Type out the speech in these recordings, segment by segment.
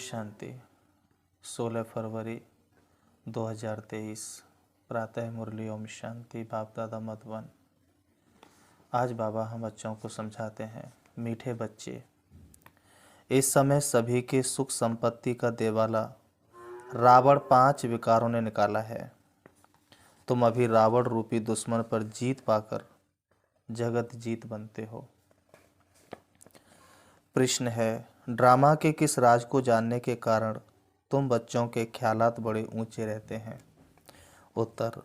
शांति। 16 फरवरी 2023 प्रातः मुरली। ओम शांति। बाप दादा मधुबन। आज बाबा हम बच्चों को समझाते हैं, मीठे बच्चे, इस समय सभी के सुख संपत्ति का देवाला रावण 5 विकारों ने निकाला है। तुम अभी रावण रूपी दुश्मन पर जीत पाकर जगत जीत बनते हो। प्रश्न है, ड्रामा के किस राज को जानने के कारण तुम बच्चों के ख्यालात बड़े ऊंचे रहते हैं? उत्तर,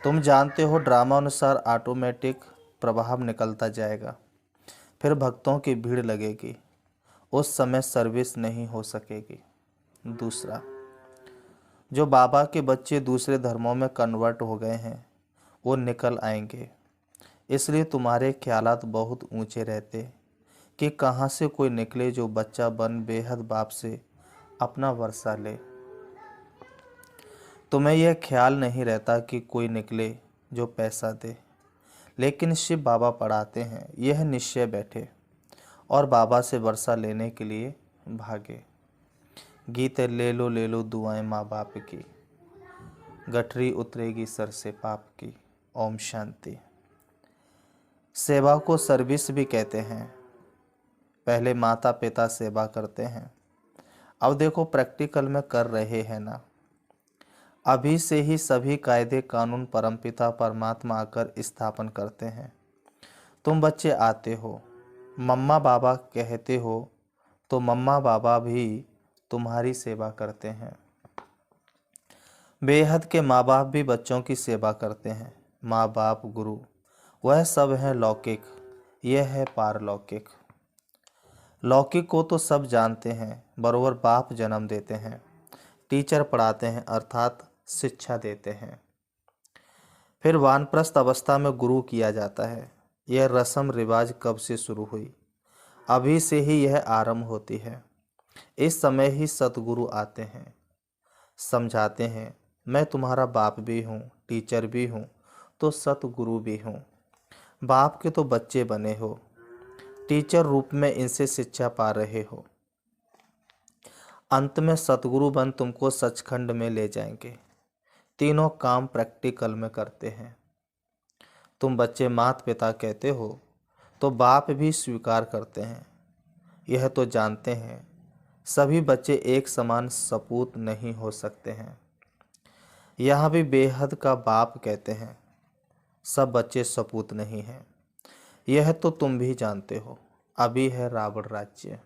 तुम जानते हो ड्रामा अनुसार ऑटोमेटिक प्रभाव निकलता जाएगा, फिर भक्तों की भीड़ लगेगी, उस समय सर्विस नहीं हो सकेगी। दूसरा, जो बाबा के बच्चे दूसरे धर्मों में कन्वर्ट हो गए हैं वो निकल आएंगे, इसलिए तुम्हारे ख्यालात बहुत ऊंचे रहते कि कहाँ से कोई निकले जो बच्चा बन बेहद बाप से अपना वर्षा ले। तुम्हें यह ख्याल नहीं रहता कि कोई निकले जो पैसा दे, लेकिन शिव बाबा पढ़ाते हैं यह निश्चय बैठे और बाबा से वर्षा लेने के लिए भागे। गीत ले लो दुआएं माँ बाप की, गठरी उतरेगी सर से पाप की। ओम शांति। सेवा को सर्विस भी कहते हैं। पहले माता पिता सेवा करते हैं, अब देखो प्रैक्टिकल में कर रहे हैं ना। अभी से ही सभी कायदे कानून परमपिता परमात्मा आकर स्थापन करते हैं। तुम बच्चे आते हो, मम्मा बाबा कहते हो, तो मम्मा बाबा भी तुम्हारी सेवा करते हैं। बेहद के माँ बाप भी बच्चों की सेवा करते हैं। माँ बाप गुरु वह सब है लौकिक, यह है पारलौकिक। लौकिक को तो सब जानते हैं, बरोबर बाप जन्म देते हैं, टीचर पढ़ाते हैं अर्थात शिक्षा देते हैं। फिर वानप्रस्थ अवस्था में गुरु किया जाता है। यह रस्म रिवाज कब से शुरू हुई? अभी से ही यह आरंभ होती है। इस समय ही सतगुरु आते हैं, समझाते हैं मैं तुम्हारा बाप भी हूँ, टीचर भी हूँ, तो सतगुरु भी हूँ। बाप के तो बच्चे बने हो, टीचर रूप में इनसे शिक्षा पा रहे हो। अंत में सतगुरु बन तुमको सचखंड में ले जाएंगे। तीनों काम प्रैक्टिकल में करते हैं। तुम बच्चे माता पिता कहते हो तो बाप भी स्वीकार करते हैं। यह तो जानते हैं सभी बच्चे एक समान सपूत नहीं हो सकते हैं। यहाँ भी बेहद का बाप कहते हैं, सब बच्चे सपूत नहीं हैं। यह तो तुम भी जानते हो। अभी है रावण राज्य,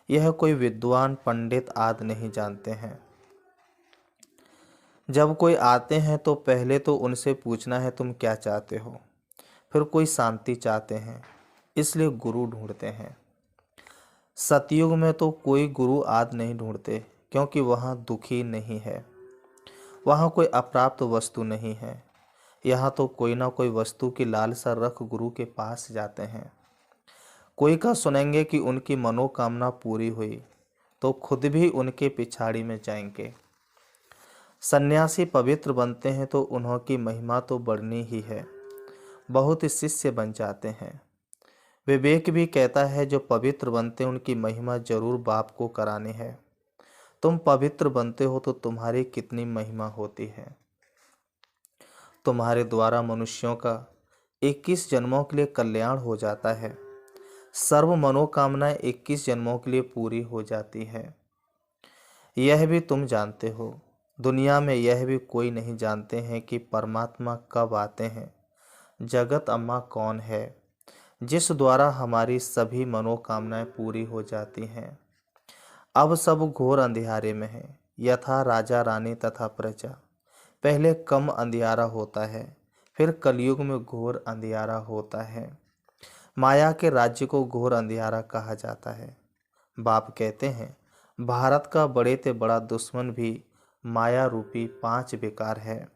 यह कोई विद्वान पंडित आदि नहीं जानते हैं। जब कोई आते हैं तो पहले तो उनसे पूछना है तुम क्या चाहते हो। फिर कोई शांति चाहते हैं, इसलिए गुरु ढूंढते हैं। सतयुग में तो कोई गुरु आदि नहीं ढूंढते, क्योंकि वहाँ दुखी नहीं है, वहाँ कोई अप्राप्त वस्तु नहीं है। यहाँ तो कोई ना कोई वस्तु की लालसा रख गुरु के पास जाते हैं। कोई का सुनेंगे कि उनकी मनोकामना पूरी हुई तो खुद भी उनके पिछाड़ी में जाएंगे। सन्यासी पवित्र बनते हैं तो उन्हों की महिमा तो बढ़नी ही है, बहुत शिष्य बन जाते हैं। विवेक भी कहता है जो पवित्र बनते हैं उनकी महिमा जरूर बाप को करानी है। तुम पवित्र बनते हो तो तुम्हारी कितनी महिमा होती है। तुम्हारे द्वारा मनुष्यों का 21 जन्मों के लिए कल्याण हो जाता है। सर्व मनोकामनाएं 21 जन्मों के लिए पूरी हो जाती है। यह भी तुम जानते हो। दुनिया में यह भी कोई नहीं जानते हैं कि परमात्मा कब आते हैं। जगत अम्मा कौन है जिस द्वारा हमारी सभी मनोकामनाएं पूरी हो जाती हैं। अब सब घोर अंधियारे में है, यथा राजा रानी तथा प्रजा। पहले कम अंधियारा होता है, फिर कलयुग में घोर अंधियारा होता है। माया के राज्य को घोर अंधियारा कहा जाता है। बाप कहते हैं भारत का बड़े से बड़ा दुश्मन भी माया रूपी 5 विकार है।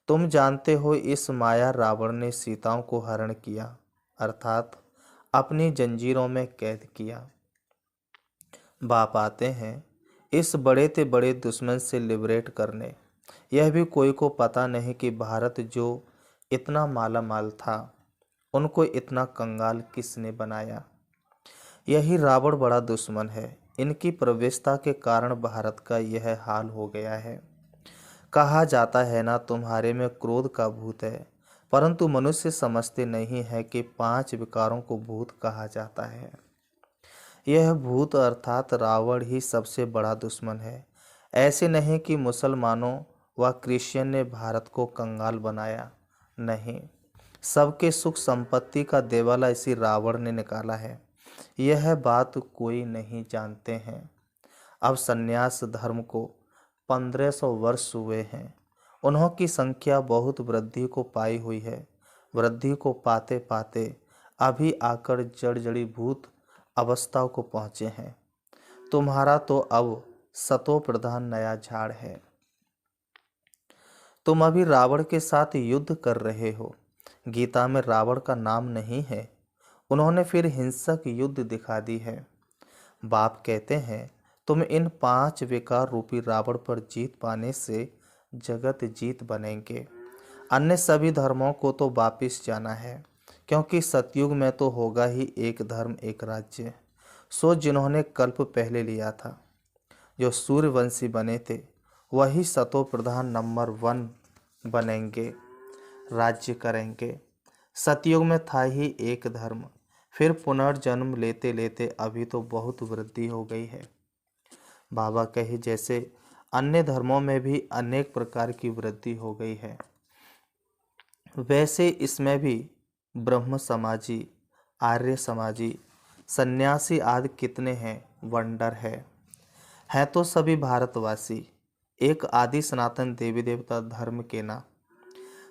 तुम जानते हो इस माया रावण ने सीताओं को हरण किया, अर्थात अपनी जंजीरों में कैद किया। बाप आते हैं इस बड़े से बड़े दुश्मन से लिबरेट करने। यह भी कोई को पता नहीं कि भारत जो इतना माला माल था उनको इतना कंगाल किसने बनाया। यही रावण बड़ा दुश्मन है, इनकी प्रवेशता के कारण भारत का यह हाल हो गया है। कहा जाता है ना, तुम्हारे में क्रोध का भूत है, परंतु मनुष्य समझते नहीं है कि 5 विकारों को भूत कहा जाता है। यह भूत अर्थात रावण ही सबसे बड़ा दुश्मन है। ऐसे नहीं कि मुसलमानों व क्रिश्चियन ने भारत को कंगाल बनाया, नहीं, सबके सुख संपत्ति का देवाला इसी रावण ने निकाला है। यह बात कोई नहीं जानते हैं। अब संन्यास धर्म को 1500 वर्ष हुए हैं। उन्हों की संख्या बहुत वृद्धि को पाई हुई है। वृद्धि को पाते पाते अभी आकर जड़ी भूत अवस्थाओं को पहुँचे हैं। तुम्हारा तो अब सतो प्रधान नया झाड़ है। तुम अभी रावण के साथ युद्ध कर रहे हो। गीता में रावण का नाम नहीं है। उन्होंने फिर हिंसक युद्ध दिखा दी है। बाप कहते हैं, तुम इन 5 विकार रूपी रावण पर जीत पाने से जगत जीत बनेंगे। अन्य सभी धर्मों को तो वापिस जाना है, क्योंकि सतयुग में तो होगा ही एक धर्म एक राज्य। सो जिन्होंने कल्प पहले लिया था, जो सूर्यवंशी बने थे, वही सतो प्रधान नंबर 1 बनेंगे, राज्य करेंगे। सतयुग में था ही एक धर्म, फिर पुनर्जन्म लेते लेते अभी तो बहुत वृद्धि हो गई है। बाबा कहे जैसे अन्य धर्मों में भी अनेक प्रकार की वृद्धि हो गई है, वैसे इसमें भी ब्रह्म समाजी, आर्य समाजी, सन्यासी आदि कितने हैं, वंडर है तो सभी भारतवासी एक आदि सनातन देवी देवता धर्म के ना।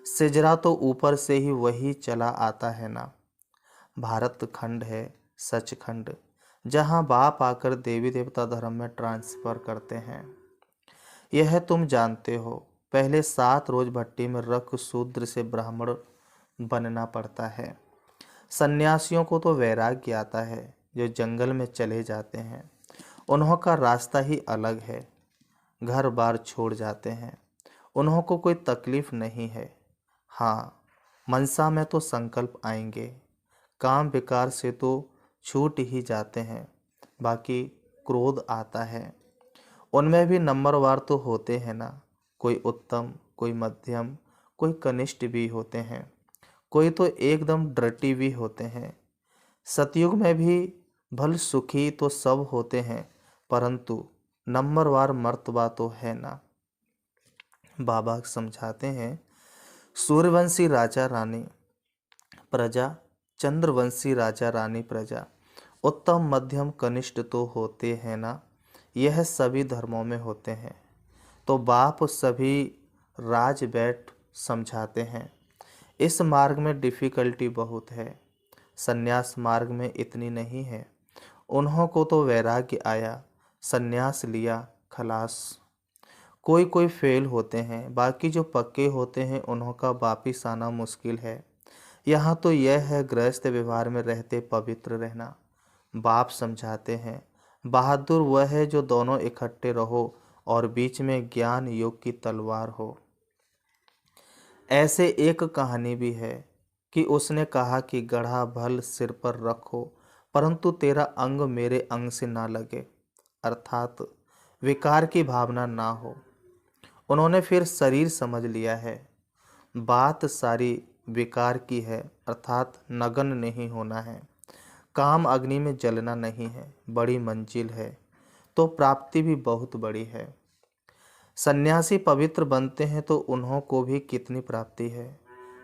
सिजरा तो ऊपर से ही वही चला आता है ना। भारत खंड है सचखंड, जहाँ बाप आकर देवी देवता धर्म में ट्रांसफर करते हैं। यह तुम जानते हो। पहले 7 रोज भट्टी में रख शूद्र से ब्राह्मण बनना पड़ता है। सन्यासियों को तो वैराग्य आता है, जो जंगल में चले जाते हैं। उन्हों का रास्ता ही अलग है। घर बार छोड़ जाते हैं। उन्हों को कोई तकलीफ नहीं है। हाँ, मनसा में तो संकल्प आएंगे। काम विकार से तो छूट ही जाते हैं। बाकी क्रोध आता है। उनमें भी नंबरवार तो होते हैं ना। कोई उत्तम, कोई मध्यम, कोई कनिष्ठ भी होते हैं। कोई तो एकदम डर्टी भी होते हैं। सतयुग में भी भल सुखी तो सब होते हैं, परंतु नंबरवार मर्तबा तो है ना। बाबा समझाते हैं, सूर्यवंशी राजा रानी प्रजा, चंद्रवंशी राजा रानी प्रजा, उत्तम मध्यम कनिष्ठ तो होते हैं ना। यह सभी धर्मों में होते हैं। तो बाप सभी राज बैठ समझाते हैं। इस मार्ग में डिफ़िकल्टी बहुत है। सन्यास मार्ग में इतनी नहीं है। उन्हों को तो वैराग्य आया, सन्यास लिया, खलास। कोई कोई फेल होते हैं, बाकी जो पक्के होते हैं उन्हों का वापिस आना मुश्किल है। यहाँ तो यह है गृहस्थ व्यवहार में रहते पवित्र रहना। बाप समझाते हैं, बहादुर वह है जो दोनों इकट्ठे रहो और बीच में ज्ञान योग की तलवार हो। ऐसे एक कहानी भी है कि उसने कहा कि गढ़ा भल सिर पर रखो, परंतु तेरा अंग मेरे अंग से ना लगे, अर्थात विकार की भावना ना हो। उन्होंने फिर शरीर समझ लिया है। बात सारी विकार की है, अर्थात नगन नहीं होना है। काम अग्नि में जलना नहीं है। बड़ी मंजिल है तो प्राप्ति भी बहुत बड़ी है। सन्यासी पवित्र बनते हैं तो उन्हों को भी कितनी प्राप्ति है।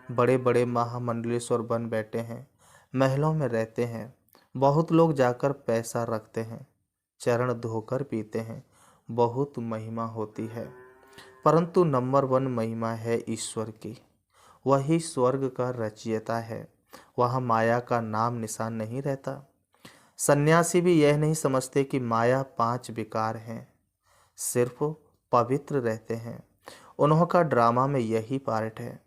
बड़े बड़े महामंडलेश्वर बन बैठे हैं, महलों में रहते हैं। बहुत लोग जाकर पैसा रखते हैं, चरण धोकर पीते हैं। बहुत महिमा होती है, परंतु नंबर 1 महिमा है ईश्वर की। वही स्वर्ग का रचयिता है। वहाँ माया का नाम निशान नहीं रहता। सन्यासी भी यह नहीं समझते कि माया 5 विकार हैं, सिर्फ पवित्र रहते हैं। उन्हों का ड्रामा में यही पार्ट है।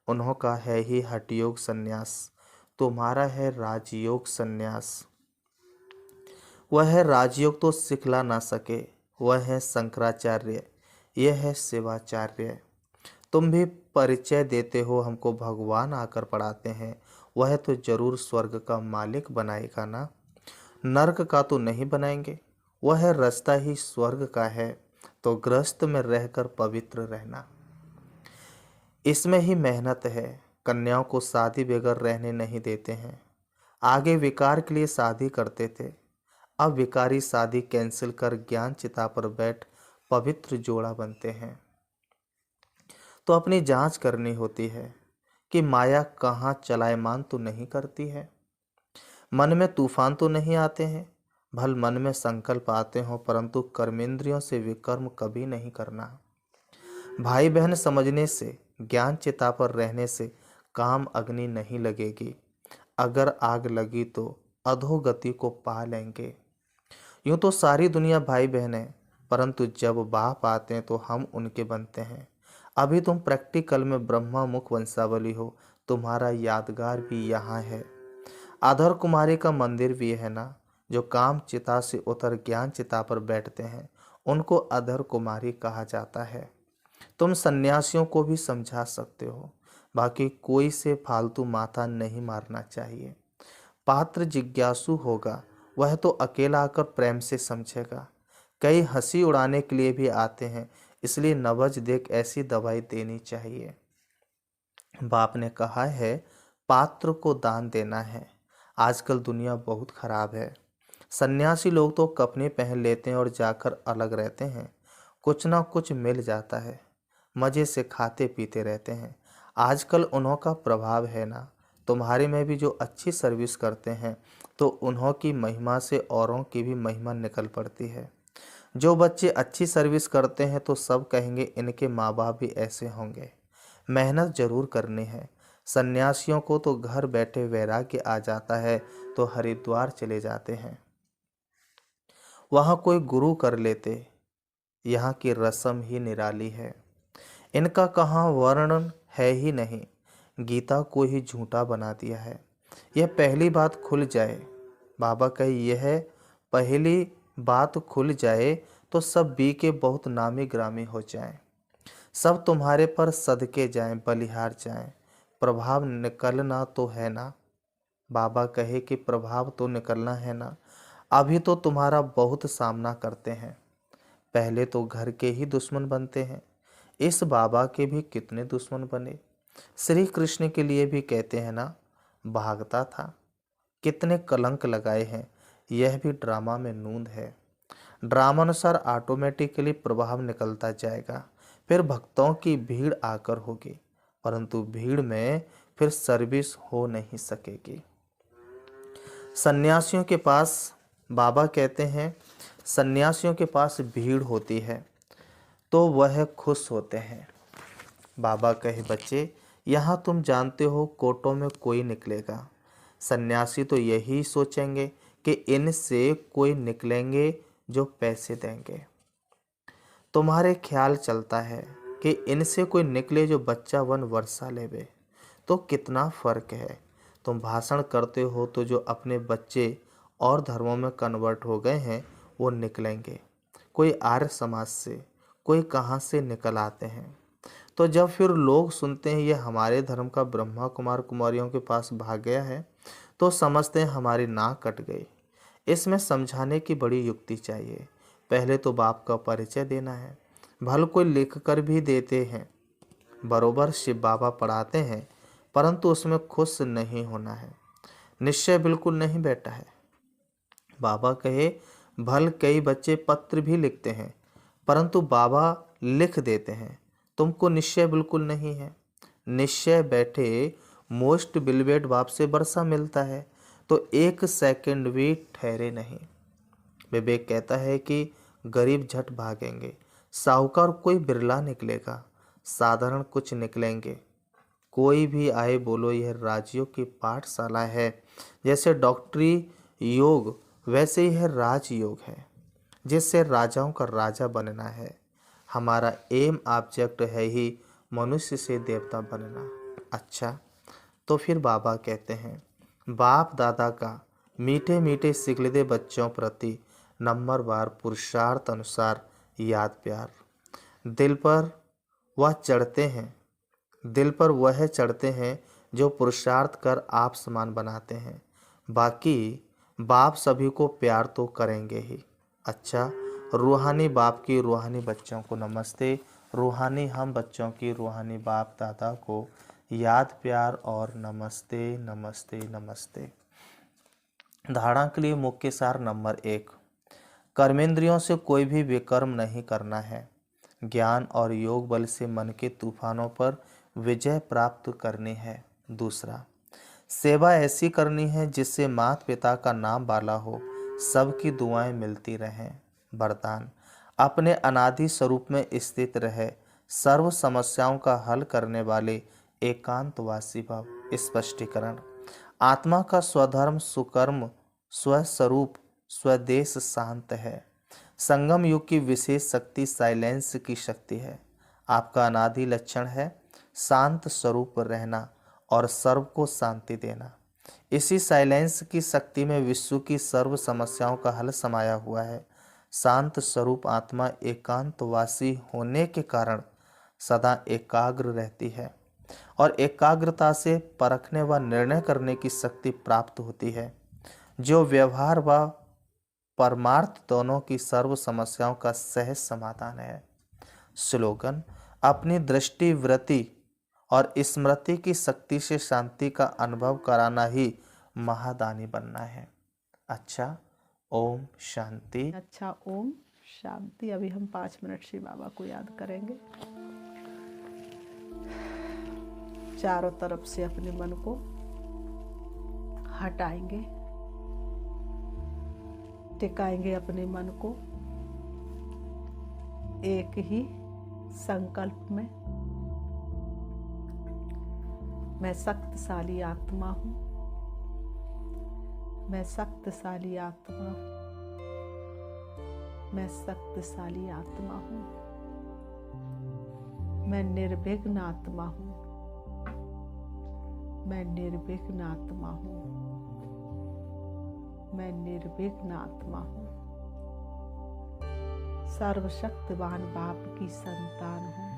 उन्हों का है ही हठयोग सन्यास, तुम्हारा है राजयोग सन्यास। वह है राजयोग तो सिखला ना सके, वह है शंकराचार्य, यह है शिवाचार्य। तुम भी परिचय देते हो हमको भगवान आकर पढ़ाते हैं, वह तो जरूर स्वर्ग का मालिक बनाएगा ना, नर्क का तो नहीं बनाएंगे। वह रास्ता ही स्वर्ग का है, तो गृहस्थ में रहकर पवित्र रहना। इसमें ही मेहनत है। कन्याओं को शादी बगैर रहने नहीं देते हैं। आगे विकार के लिए शादी करते थे, अब विकारी शादी कैंसिल कर ज्ञान चिता पर बैठ पवित्र जोड़ा बनते हैं। तो अपनी जांच करनी होती है कि माया कहाँ चलायमान तो नहीं करती है। मन में तूफान तो नहीं आते हैं। भल मन में संकल्प आते हो, परंतु कर्मेंद्रियों से विकर्म कभी नहीं करना। भाई बहन समझने से, ज्ञान चिता पर रहने से काम अग्नि नहीं लगेगी। अगर आग लगी तो अधोगति को पा लेंगे। यूं तो सारी दुनिया भाई बहन है, परंतु जब बाप आते हैं तो हम उनके बनते हैं। अभी तुम प्रैक्टिकल में ब्रह्मा मुख वंशावली हो। तुम्हारा यादगार भी यहाँ है। आधर कुमारी का मंदिर भी है ना। जो काम चिता से उतर ज्ञान चिता पर बैठते हैं, उनको अधर कुमारी कहा जाता है। तुम सन्यासियों को भी समझा सकते हो। बाकी कोई से फालतू माथा नहीं मारना चाहिए। पात्र जिज्ञासु होगा, वह तो अकेला आकर प्रेम से समझेगा। कई हंसी उड़ाने के लिए भी आते हैं, इसलिए नवज देख ऐसी दवाई देनी चाहिए। बाप ने कहा है पात्र को दान देना है। आजकल दुनिया बहुत खराब है। सन्यासी लोग तो कपड़े पहन लेते हैं और जाकर अलग रहते हैं। कुछ ना कुछ मिल जाता है, मजे से खाते पीते रहते हैं। आजकल उन्हों का प्रभाव है ना। तुम्हारे में भी जो अच्छी सर्विस करते हैं, तो उन्हों की महिमा से औरों की भी महिमा निकल पड़ती है। जो बच्चे अच्छी सर्विस करते हैं तो सब कहेंगे इनके माँ बाप भी ऐसे होंगे। मेहनत जरूर करनी है। सन्यासियों को तो घर बैठे वैराग्य आ जाता है तो हरिद्वार चले जाते हैं, वहाँ कोई गुरु कर लेते। यहाँ की रस्म ही निराली है, इनका कहाँ वर्णन है ही नहीं। गीता को ही झूठा बना दिया है। यह पहली बात खुल जाए, बाबा कहे यह पहली बात खुल जाए तो सब बी के बहुत नामी ग्रामी हो जाएं। सब तुम्हारे पर सदके जाएं, बलिहार जाएं। प्रभाव निकलना तो है ना। बाबा कहे कि प्रभाव तो निकलना है ना। अभी तो तुम्हारा बहुत सामना करते हैं, पहले तो घर के ही दुश्मन बनते हैं। इस बाबा के भी कितने दुश्मन बने। श्री कृष्ण के लिए भी कहते हैं ना, भागता था। कितने कलंक लगाए हैं। यह भी ड्रामा में नूंद है। ड्रामानुसार ऑटोमेटिकली प्रभाव निकलता जाएगा, फिर भक्तों की भीड़ आकर होगी, परंतु भीड़ में फिर सर्विस हो नहीं सकेगी। सन्यासियों के पास, बाबा कहते हैं सन्यासियों के पास भीड़ होती है तो वह खुश होते हैं। बाबा कहे बच्चे, यहाँ तुम जानते हो कोटों में कोई निकलेगा। सन्यासी तो यही सोचेंगे कि इनसे कोई निकलेंगे जो पैसे देंगे। तुम्हारे ख्याल चलता है कि इनसे कोई निकले जो बच्चा वन वर्षा लेवे, तो कितना फर्क है। तुम भाषण करते हो तो जो अपने बच्चे और धर्मों में कन्वर्ट हो गए हैं वो निकलेंगे। कोई आर्य समाज से, कोई कहाँ से निकल आते हैं। तो जब फिर लोग सुनते हैं ये हमारे धर्म का ब्रह्मा कुमार कुमारियों के पास भाग गया है, तो समझते हैं हमारी नाक कट गई। इसमें समझाने की बड़ी युक्ति चाहिए। पहले तो बाप का परिचय देना है। भल कोई लिख कर भी देते हैं, बरोबर शिव बाबा पढ़ाते हैं, परंतु उसमें खुश नहीं होना है। निश्चय बिल्कुल नहीं बैठा है। बाबा कहे भल कई बच्चे पत्र भी लिखते हैं, परंतु बाबा लिख देते हैं। तुमको निश्चय बिल्कुल नहीं है। निश्चय बैठे मोस्ट बिलवेट बाप से वर्षा मिलता है, तो एक सेकंड भी ठहरे नहीं। विवेक कहता है कि गरीब झट भागेंगे, साहूकार कोई बिरला निकलेगा, साधारण कुछ निकलेंगे। कोई भी आए बोलो यह राजियों की पाठशाला है। जैसे डॉक्टरी योग वैसे ही है राजयोग है, जिससे राजाओं का राजा बनना है। हमारा एम ऑब्जेक्ट है ही मनुष्य से देवता बनना। अच्छा, तो फिर बाबा कहते हैं बाप दादा का मीठे मीठे सिखलदे बच्चों प्रति नंबरवार पुरुषार्थ अनुसार याद प्यार। दिल पर वह चढ़ते हैं, दिल पर वह चढ़ते हैं जो पुरुषार्थ कर आप समान बनाते हैं। बाकी बाप सभी को प्यार तो करेंगे ही। अच्छा, रूहानी बाप की रूहानी बच्चों को नमस्ते। रूहानी हम बच्चों की रूहानी बाप दादा को याद, प्यार और नमस्ते नमस्ते नमस्ते। धारणा के लिए मुख्य सार नंबर 1, कर्मेंद्रियों से कोई भी विकर्म नहीं करना है। ज्ञान और योग बल से मन के तूफानों पर विजय प्राप्त करनी है। दूसरा, सेवा ऐसी करनी है जिससे माता पिता का नाम बाला हो, सबकी दुआएं मिलती रहें। वरदान, अपने अनादि स्वरूप में स्थित रहे, सर्व समस्याओं का हल करने वाले एकांतवासी भव। स्पष्टीकरण, आत्मा का स्वधर्म सुकर्म स्वस्वरूप स्वदेश शांत है। संगम युग की विशेष शक्ति साइलेंस की शक्ति है। आपका अनादि लक्षण है शांत स्वरूप रहना और सर्व को शांति देना। इसी साइलेंस की शक्ति में विश्व की सर्व समस्याओं का हल समाया हुआ है। शांत स्वरूप आत्मा एकांतवासी होने के कारण सदा एकाग्र रहती है और एकाग्रता से परखने व निर्णय करने की शक्ति प्राप्त होती है, जो व्यवहार व परमार्थ दोनों की सर्व समस्याओं का सहज समाधान है। स्लोगन, अपनी दृष्टि वृत्ति और स्मृति की शक्ति से शांति का अनुभव कराना ही महादानी बनना है। अच्छा, ओम शांति। अच्छा, ओम शांति। अभी हम 5 मिनट श्री बाबा को याद करेंगे। चारों तरफ से अपने मन को हटाएंगे, टिकाएंगे अपने मन को एक ही संकल्प में। मैं शक्तिशाली आत्मा हूँ, मैं शक्तिशाली आत्मा हूँ, मैं शक्तिशाली आत्मा हूँ, मैं निर्विघ्न आत्मा हूँ, मैं निर्विघ्न आत्मा हूँ, मैं निर्विघ्न आत्मा हूँ। सर्वशक्तिवान बाप की संतान हूँ,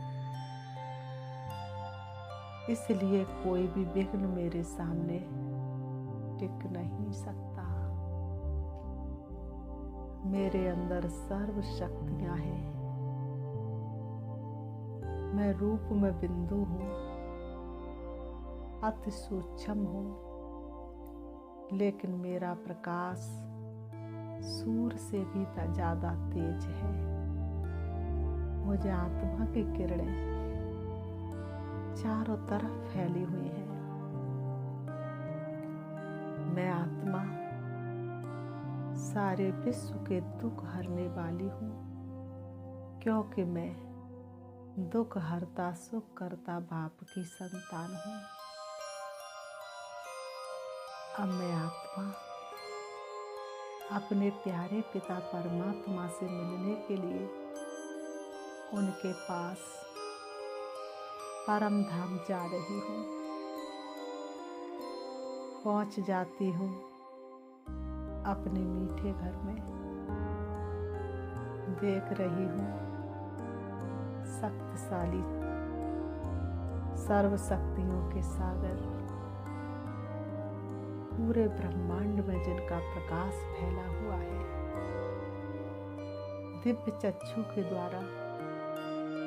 इसलिए कोई भी विघ्न मेरे सामने टिक नहीं सकता। मेरे अंदर सर्व शक्तियाँ हैं। मैं रूप में बिंदु हूँ, अति सूक्ष्म हूँ, लेकिन मेरा प्रकाश सूर्य से भी ज़्यादा तेज है। मुझे आत्मा की किरणें चारों तरफ फैली हुई हैं। मैं आत्मा सारे विश्व के दुख हरने वाली हूँ, क्योंकि मैं दुख हरता सुख करता बाप की संतान हूँ। अब मैं आत्मा अपने प्यारे पिता परमात्मा से मिलने के लिए उनके पास परम धाम जा रही हूँ। पहुँच जाती हूँ अपने मीठे घर में। देख रही हूँ शक्तिशाली सर्व शक्तियों के सागर, पूरे ब्रह्मांड में जिनका प्रकाश फैला हुआ है। दिव्य चक्षु के द्वारा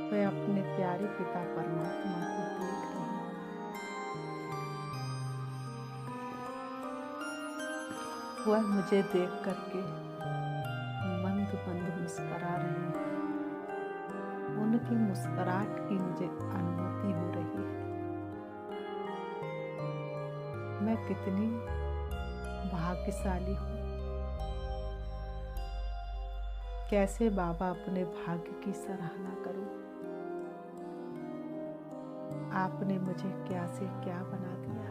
मैं अपने प्यारे पिता परमात्मा को देख रही हूँ। वह मुझे देख करके मंद मंद मुस्करा रहे हैं। उनकी मुस्कुराहट की मुझे अनुभूति हो रही है। मैं कितनी भाग्यशाली हूँ। कैसे बाबा अपने भाग्य की सराहना करूं। आपने मुझे क्या से क्या बना दिया।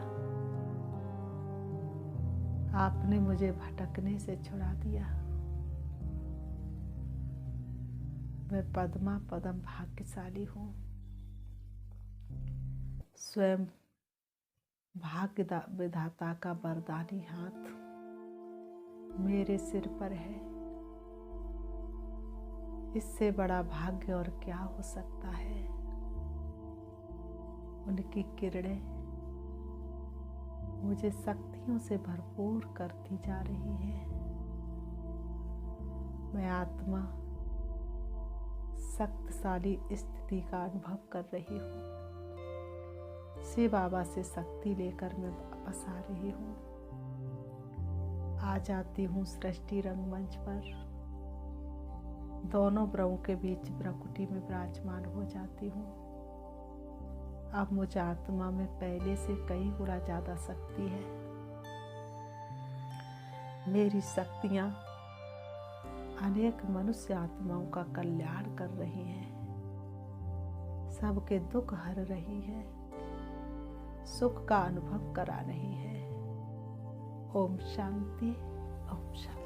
आपने मुझे भटकने से छुड़ा दिया। मैं पद्मा पदम भाग्यशाली हूँ। स्वयं भाग्य विधाता का वरदानी हाथ मेरे सिर पर है। इससे बड़ा भाग्य और क्या हो सकता है। उनकी किरणें मुझे शक्तियों से भरपूर करती जा रही हैं। मैं आत्मा शक्तिशाली स्थिति का अनुभव कर रही हूँ। शिव बाबा से शक्ति लेकर मैं वापस आ रही हूँ। आ जाती हूँ सृष्टि रंगमंच पर, दोनों ब्रह्मों के बीच प्रकृति में विराजमान हो जाती हूँ। अब मुझे आत्मा में पहले से कई गुना ज़्यादा शक्ति है। मेरी शक्तियाँ अनेक मनुष्य आत्माओं का कल्याण कर रही हैं, सबके दुख हर रही है, सुख का अनुभव करा रही है। ओम शांति, ओम शांति।